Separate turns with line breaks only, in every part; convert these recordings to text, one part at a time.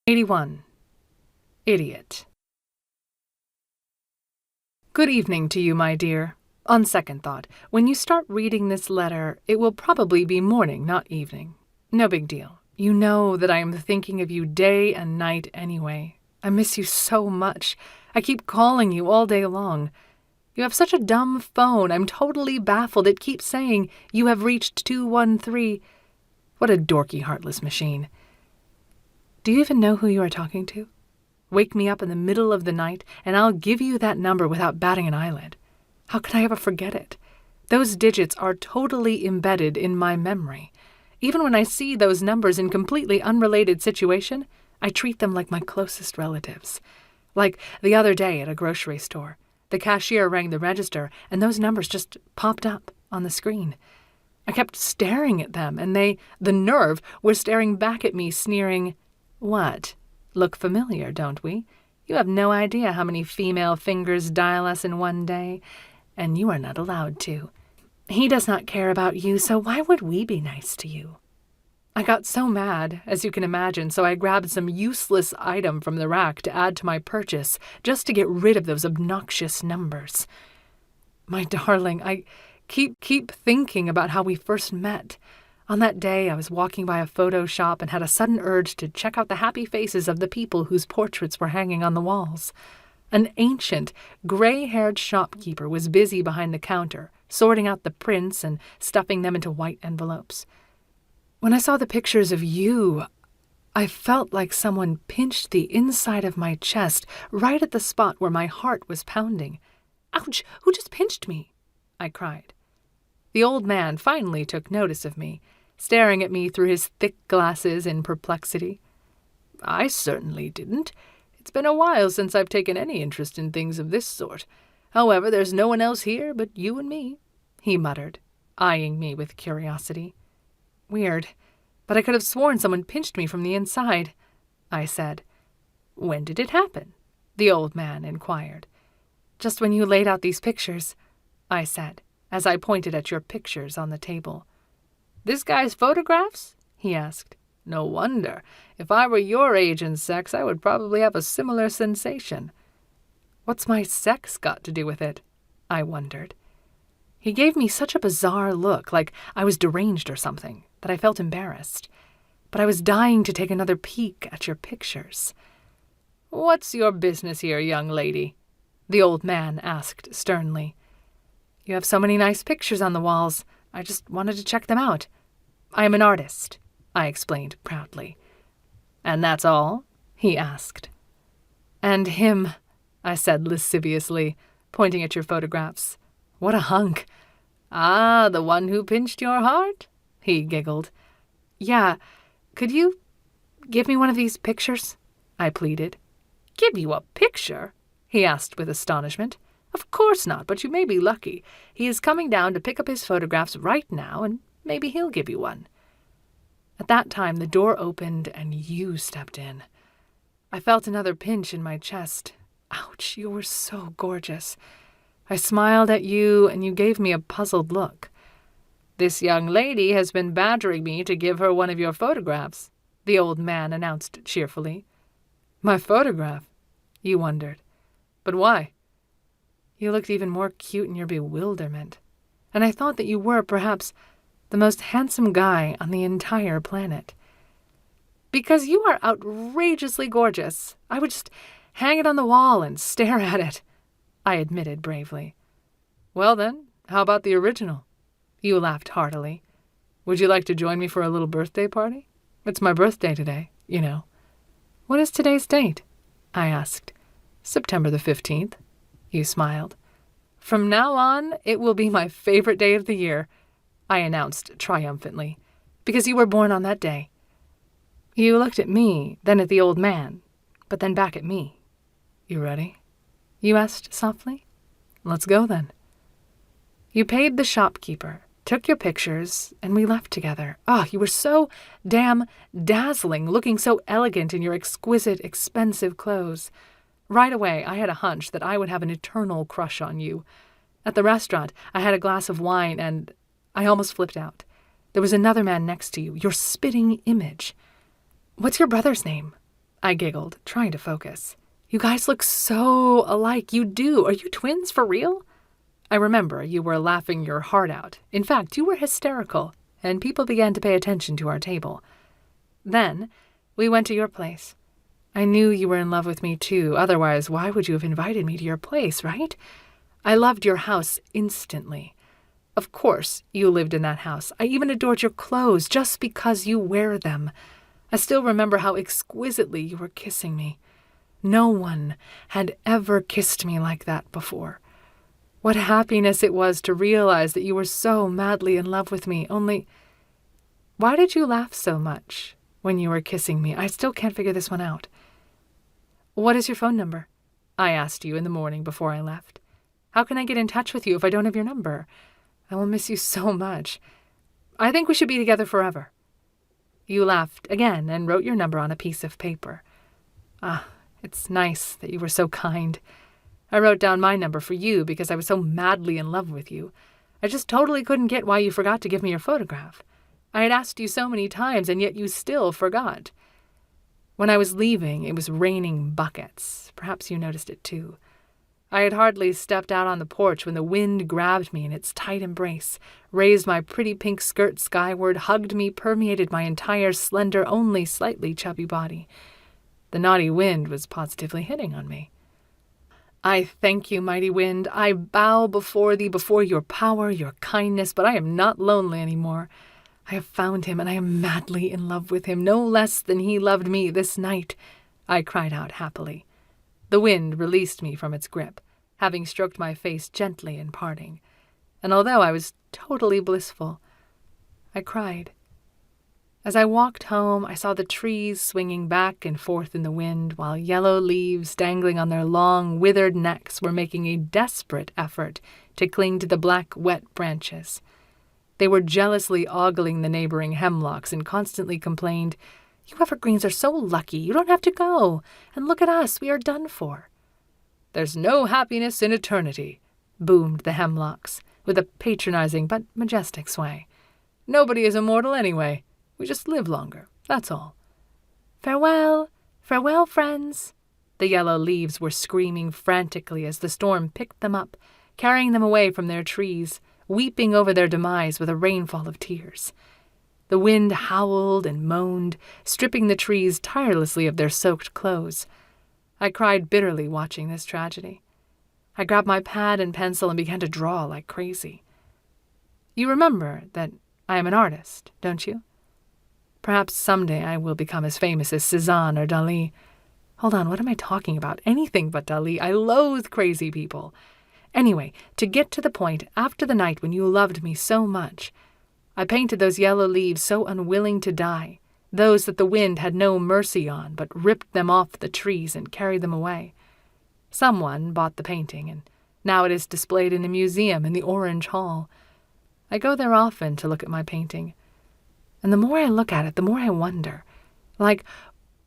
81. Idiot. Good evening to you, my dear. On second thought, when you start reading this letter, it will probably be morning, not evening. No big deal. You know that I am thinking of you day and night anyway. I miss you so much. I keep calling you all day long. You have such a dumb phone. I'm totally baffled. It keeps saying, you have reached 213. What a dorky, heartless machine. Do you even know who you are talking to? Wake me up in the middle of the night, and I'll give you that number without batting an eyelid. How could I ever forget it? Those digits are totally embedded in my memory. Even when I see those numbers in completely unrelated situation, I treat them like my closest relatives. Like the other day at a grocery store. The cashier rang the register, and those numbers just popped up on the screen. I kept staring at them, and the nerve, were staring back at me, sneering, "What? Look familiar, don't we? You have no idea how many female fingers dial us in one day, and you are not allowed to. He does not care about you, so why would we be nice to you?" I got so mad, as you can imagine, so I grabbed some useless item from the rack to add to my purchase, just to get rid of those obnoxious numbers. My darling, I keep thinking about how we first met. On that day, I was walking by a photo shop and had a sudden urge to check out the happy faces of the people whose portraits were hanging on the walls. An ancient, gray-haired shopkeeper was busy behind the counter, sorting out the prints and stuffing them into white envelopes. When I saw the pictures of you, I felt like someone pinched the inside of my chest right at the spot where my heart was pounding. "Ouch! Who just pinched me?" I cried. The old man finally took notice of me, staring at me through his thick glasses in perplexity. "I certainly didn't. It's been a while since I've taken any interest in things of this sort. However, there's no one else here but you and me," he muttered, eyeing me with curiosity. "Weird, but I could have sworn someone pinched me from the inside," I said. "When did it happen?" the old man inquired. "Just when you laid out these pictures," I said, as I pointed at your pictures on the table. "This guy's photographs?" he asked. "No wonder. If I were your age and sex, I would probably have a similar sensation." "What's my sex got to do with it?" I wondered. He gave me such a bizarre look, like I was deranged or something, that I felt embarrassed. But I was dying to take another peek at your pictures. "What's your business here, young lady?" the old man asked sternly. "You have so many nice pictures on the walls. I just wanted to check them out. I am an artist," I explained proudly. "And that's all?" he asked. "And him," I said lasciviously, pointing at your photographs. "What a hunk." "Ah, the one who pinched your heart?" he giggled. "Yeah, could you give me one of these pictures?" I pleaded. "Give you a picture?" he asked with astonishment. "Of course not, but you may be lucky. He is coming down to pick up his photographs right now, and maybe he'll give you one." At that time, the door opened and you stepped in. I felt another pinch in my chest. Ouch, you were so gorgeous. I smiled at you, and you gave me a puzzled look. "This young lady has been badgering me to give her one of your photographs," the old man announced cheerfully. "My photograph?" you wondered. "But why?" You looked even more cute in your bewilderment, and I thought that you were, perhaps, the most handsome guy on the entire planet. "Because you are outrageously gorgeous. I would just hang it on the wall and stare at it," I admitted bravely. "Well then, how about the original?" You laughed heartily. "Would you like to join me for a little birthday party? It's my birthday today, you know." "What is today's date?" I asked. "September the 15th. You smiled. "From now on, it will be my favorite day of the year," I announced triumphantly, "because you were born on that day." You looked at me, then at the old man, but then back at me. "You ready?" you asked softly. "Let's go then." You paid the shopkeeper, took your pictures, and we left together. Oh, you were so damn dazzling, looking so elegant in your exquisite, expensive clothes. Right away, I had a hunch that I would have an eternal crush on you. At the restaurant, I had a glass of wine, and I almost flipped out. There was another man next to you, your spitting image. "What's your brother's name?" I giggled, trying to focus. You guys look so alike. You do. Are you twins for real? I remember you were laughing your heart out. In fact, you were hysterical, and people began to pay attention to our table. Then we went to your place. I knew you were in love with me too. Otherwise, why would you have invited me to your place, right? I loved your house instantly. Of course, you lived in that house. I even adored your clothes just because you wear them. I still remember how exquisitely you were kissing me. No one had ever kissed me like that before. What happiness it was to realize that you were so madly in love with me. Only, why did you laugh so much when you were kissing me? I still can't figure this one out. What is your phone number? I asked you in the morning before I left. How can I get in touch with you if I don't have your number? I will miss you so much. I think we should be together forever. You laughed again and wrote your number on a piece of paper. Ah, it's nice that you were so kind. I wrote down my number for you because I was so madly in love with you. I just totally couldn't get why you forgot to give me your photograph. I had asked you so many times, and yet you still forgot. When I was leaving, it was raining buckets. Perhaps you noticed it too. I had hardly stepped out on the porch when the wind grabbed me in its tight embrace, raised my pretty pink skirt skyward, hugged me, permeated my entire slender, only slightly chubby body. The naughty wind was positively hitting on me. I thank you, mighty wind. I bow before thee, before your power, your kindness, but I am not lonely any more. I have found him, and I am madly in love with him, no less than he loved me this night, I cried out happily. The wind released me from its grip, having stroked my face gently in parting, and although I was totally blissful, I cried. As I walked home, I saw the trees swinging back and forth in the wind, while yellow leaves dangling on their long, withered necks were making a desperate effort to cling to the black, wet branches. They were jealously ogling the neighboring hemlocks and constantly complained, "You evergreens are so lucky. You don't have to go. And look at us. We are done for." "There's no happiness in eternity," boomed the hemlocks, with a patronizing but majestic sway. "Nobody is immortal anyway. We just live longer, that's all." "Farewell, farewell, friends." The yellow leaves were screaming frantically as the storm picked them up, carrying them away from their trees, weeping over their demise with a rainfall of tears. The wind howled and moaned, stripping the trees tirelessly of their soaked clothes. I cried bitterly watching this tragedy. I grabbed my pad and pencil and began to draw like crazy. You remember that I am an artist, don't you? Perhaps someday I will become as famous as Cézanne or Dali. Hold on, what am I talking about? Anything but Dali. I loathe crazy people. Anyway, to get to the point, after the night when you loved me so much, I painted those yellow leaves so unwilling to die, those that the wind had no mercy on, but ripped them off the trees and carried them away. Someone bought the painting, and now it is displayed in a museum in the Orange Hall. I go there often to look at my painting, and the more I look at it, the more I wonder. Like,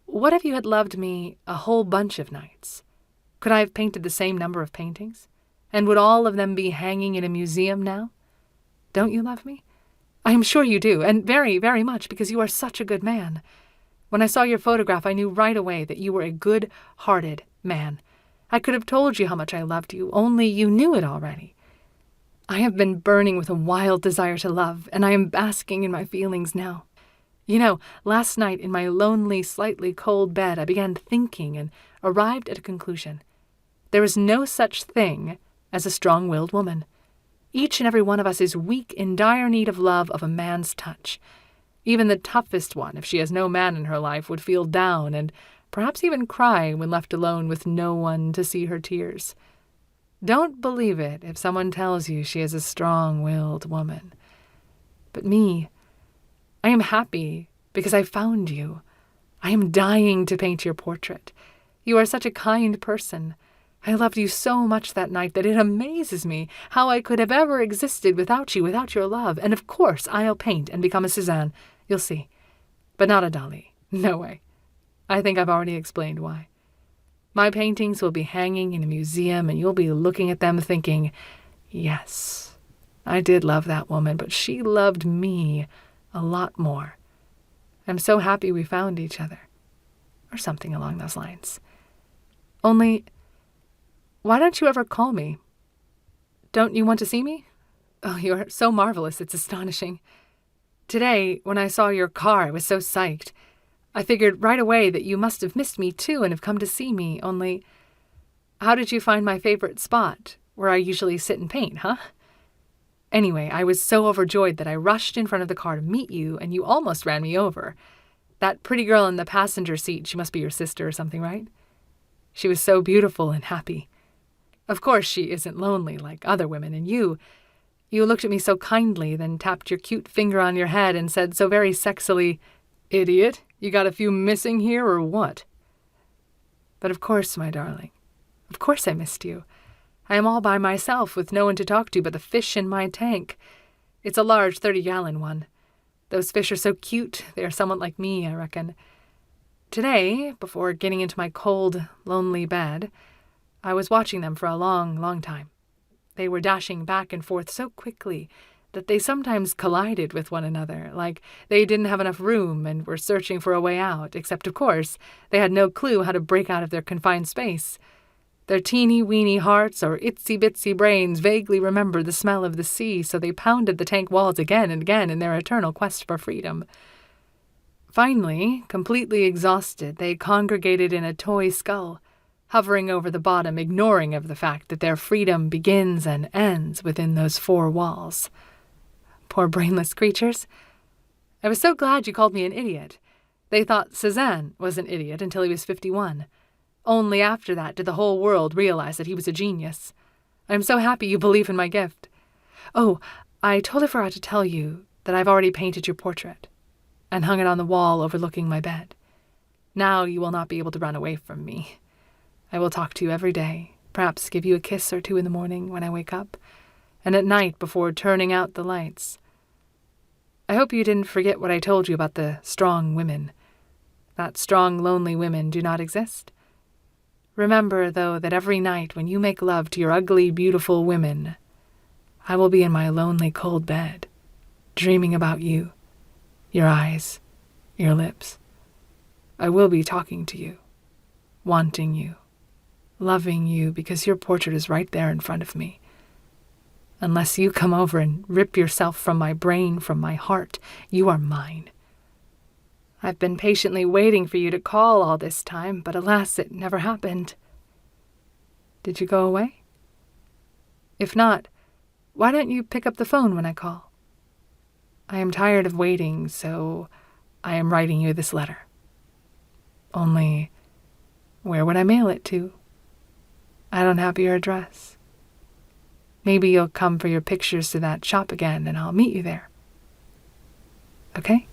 what if you had loved me a whole bunch of nights? Could I have painted the same number of paintings? And would all of them be hanging in a museum now? Don't you love me? I am sure you do, and very, very much, because you are such a good man. When I saw your photograph, I knew right away that you were a good-hearted man. I could have told you how much I loved you, only you knew it already. I have been burning with a wild desire to love, and I am basking in my feelings now. You know, last night in my lonely, slightly cold bed, I began thinking and arrived at a conclusion. There is no such thing as a strong-willed woman. Each and every one of us is weak, in dire need of love, of a man's touch. Even the toughest one, if she has no man in her life, would feel down and perhaps even cry when left alone with no one to see her tears. Don't believe it if someone tells you she is a strong-willed woman. But me, I am happy because I found you. I am dying to paint your portrait. You are such a kind person. I loved you so much that night that it amazes me how I could have ever existed without you, without your love. And of course I'll paint and become a Cézanne. You'll see. But not a Dali. No way. I think I've already explained why. My paintings will be hanging in a museum, and you'll be looking at them thinking, yes, I did love that woman, but she loved me a lot more. I'm so happy we found each other. or something along those lines. Only, why don't you ever call me? Don't you want to see me? Oh, you are so marvelous, it's astonishing. Today, when I saw your car, I was so psyched. I figured right away that you must have missed me too and have come to see me, only, how did you find my favorite spot, where I usually sit and paint, huh? Anyway, I was so overjoyed that I rushed in front of the car to meet you, and you almost ran me over. That pretty girl in the passenger seat, she must be your sister or something, right? She was so beautiful and happy. Of course, she isn't lonely like other women, and you looked at me so kindly, then tapped your cute finger on your head and said so very sexily, "Idiot, you got a few missing here or what?" But of course, my darling, of course I missed you. I am all by myself with no one to talk to but the fish in my tank. It's a large 30-gallon one. Those fish are so cute, they are somewhat like me, I reckon. Today, before getting into my cold, lonely bed, I was watching them for a long, long time. They were dashing back and forth so quickly that they sometimes collided with one another, like they didn't have enough room and were searching for a way out, except, of course, they had no clue how to break out of their confined space. Their teeny-weeny hearts or itsy-bitsy brains vaguely remembered the smell of the sea, so they pounded the tank walls again and again in their eternal quest for freedom. Finally, completely exhausted, they congregated in a toy skull, hovering over the bottom, ignoring of the fact that their freedom begins and ends within those four walls. Poor brainless creatures. I was so glad you called me an idiot. They thought Cézanne was an idiot until he was 51. Only after that did the whole world realize that he was a genius. I am so happy you believe in my gift. Oh, I totally forgot to tell you that I've already painted your portrait and hung it on the wall overlooking my bed. Now you will not be able to run away from me. I will talk to you every day, perhaps give you a kiss or two in the morning when I wake up, and at night before turning out the lights. I hope you didn't forget what I told you about the strong women. That strong, lonely women do not exist. Remember, though, that every night when you make love to your ugly, beautiful women, I will be in my lonely, cold bed, dreaming about you, your eyes, your lips. I will be talking to you, wanting you, loving you, because your portrait is right there in front of me. Unless you come over and rip yourself from my brain, from my heart, you are mine. I've been patiently waiting for you to call all this time, but alas, it never happened. Did you go away? If not, why don't you pick up the phone when I call? I am tired of waiting, so I am writing you this letter. Only, where would I mail it to? I don't have your address. Maybe you'll come for your pictures to that shop again, and I'll meet you there. Okay?